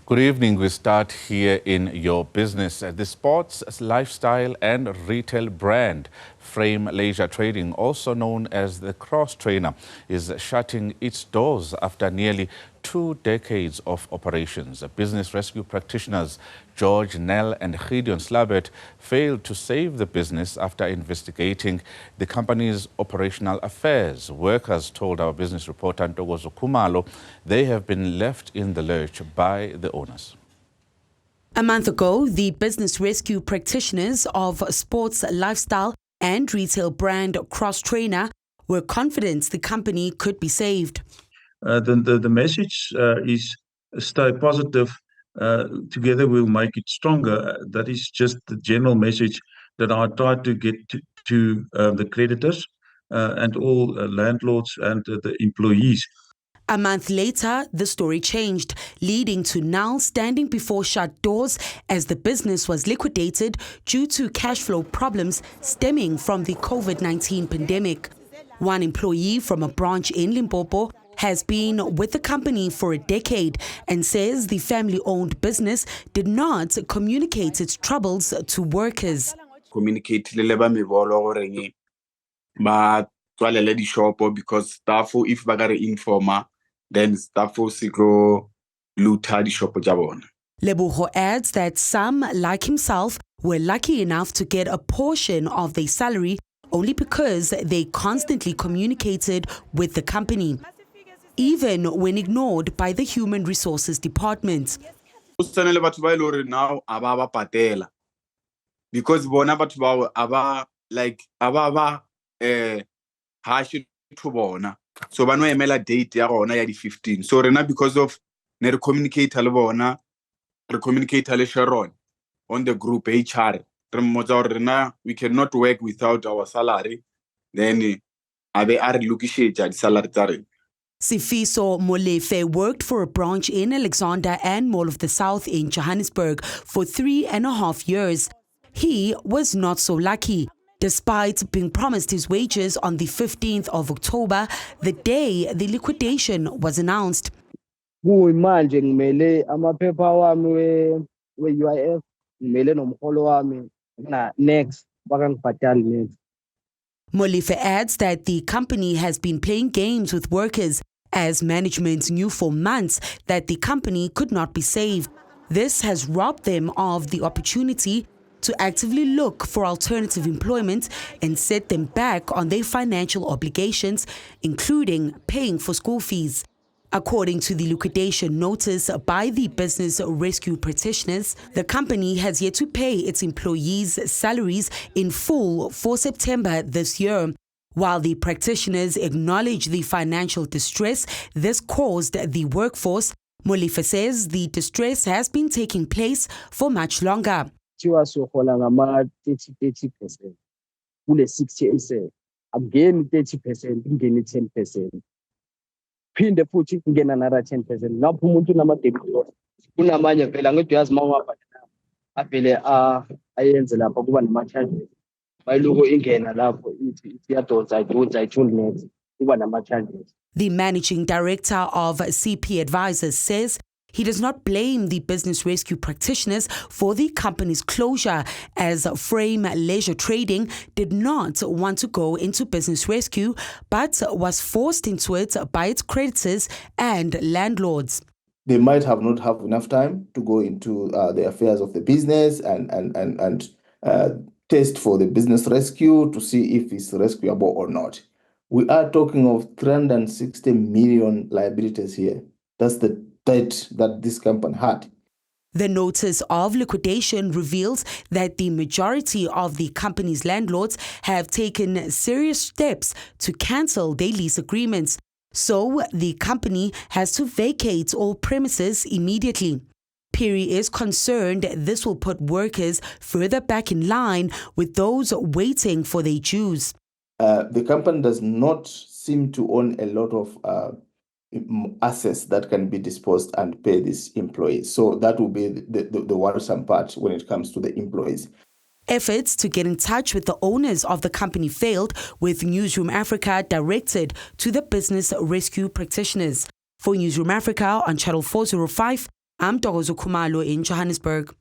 Good evening. We start here in your business. The sports, lifestyle and retail brand Frame Leisure Trading, also known as the Cross Trainer, is shutting its doors after nearly 2 decades of operations. Business rescue practitioners George, Nell and Gideon Slabbert failed to save the business after investigating the company's operational affairs. Workers told our business reporter Ntokozo Khumalo they have been left in the lurch by the owners. A month ago, the business rescue practitioners of sports, lifestyle and retail brand Cross Trainer were confident the company could be saved. The message is stay positive. Together we'll make it stronger. That is just the general message that I try to get to the creditors and all landlords and the employees. A month later, the story changed, leading to Nell standing before shut doors as the business was liquidated due to cash flow problems stemming from the COVID-19 pandemic. One employee from a branch in Limpopo has been with the company for a decade and says the family-owned business did not communicate its troubles to workers. Communicate the shop because staff if bagare informa then staff go loot the shop jabon. Leboho adds that some, like himself, were lucky enough to get a portion of their salary only because they constantly communicated with the company, even when ignored by the Human Resources Department. Now because bona batho ba aba like aba hash to bona, so ba no emela date ya rona ya di 15, so rena because of ne re communicate le bona, re communicate le Sharon on the group HR re mmotsa rena we cannot work without our salary, then abe a re lokishetsa di salary tsa rena. Sifiso Molefe worked for a branch in Alexander and Mall of the South in Johannesburg for 3.5 years. He was not so lucky. Despite being promised his wages on the 15th of October, the day the liquidation was announced. Manje ngimele amaphepha wami we-UIF ngimele nomholo wami na next bakangibhadali next. Molefe adds that the company has been playing games with workers as management knew for months that the company could not be saved. This has robbed them of the opportunity to actively look for alternative employment and set them back on their financial obligations, including paying for school fees. According to the liquidation notice by the business rescue practitioners, the company has yet to pay its employees' salaries in full for September this year. While the practitioners acknowledge the financial distress this caused the workforce, Molefe says the distress has been taking place for much longer. Kuthiwa sohola ngama 30% kule 60 again 30% ingene 10%. Phinde futhi kungena another 10%. Lapho umuntu unama-debit kunamanye vele angithi uyazi mawabhadala avele ayenze lapha kuba nama-charges. Bayiloko ingena lapho ithi iyadonsa next kuba nama-charges. The managing director of CP Advisors says he does not blame the business rescue practitioners for the company's closure, as Frame Leisure Trading did not want to go into business rescue but was forced into it by its creditors and landlords. They might have not have enough time to go into the affairs of the business and test for the business rescue to see if it's rescuable or not. We are talking of 360 million liabilities here. That's the debt that this company had. The notice of liquidation reveals that the majority of the company's landlords have taken serious steps to cancel their lease agreements, so the company has to vacate all premises immediately. Piri is concerned this will put workers further back in line with those waiting for their dues. The company does not seem to own a lot of assets that can be disposed and pay these employees. So that will be the worrisome part when it comes to the employees. Efforts to get in touch with the owners of the company failed, with Newzroom Afrika directed to the business rescue practitioners. For Newzroom Afrika on Channel 405, I'm Ntokozo Khumalo in Johannesburg.